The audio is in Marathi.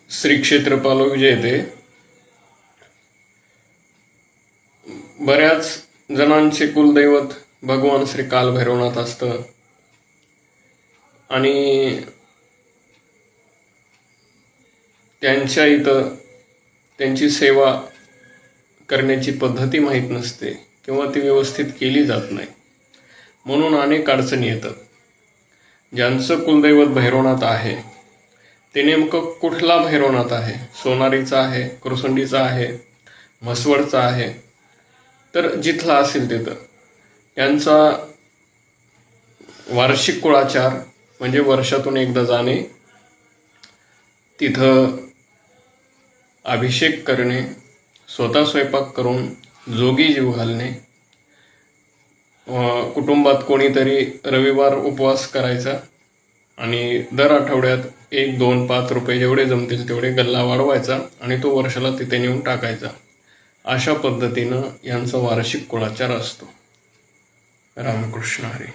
श्री क्षेत्र पालवी येथे बऱ्याच जणांचे कुलदैवत भगवान श्री कालभैरवनाथ असतं आणि त्यांच्या इथं त्यांची सेवा करण्याची पद्धती माहीत नसते किंवा ती व्यवस्थित केली जात नाही, म्हणून अनेक अडचणी येतात. ज्यांचं कुलदैवत भैरवनाथ आहे ते नेमकं कुठला भैरवनाथ आहे, सोनारीचा आहे, कुरसुंडीचा आहे, म्हसवडचा आहे, तर जिथला असेल तिथं यांचा वार्षिक कुळाचार म्हणजे वर्षातून एकदा जाणे, तिथं अभिषेक करणे, स्वतः स्वयंपाक करून जोगी जीव घालणे, कुटुंबात कोणीतरी रविवार उपवास करायचा आणि दर आठवड्यात 1, 2, 5 रुपये जेवढे जमतील तेवढे गल्ला वाढवायचा आणि तो वर्षाला तिथे नेऊन टाकायचा. अशा पद्धतीनं यांचा वार्षिक कुळाचार असतो. रामकृष्ण हरी.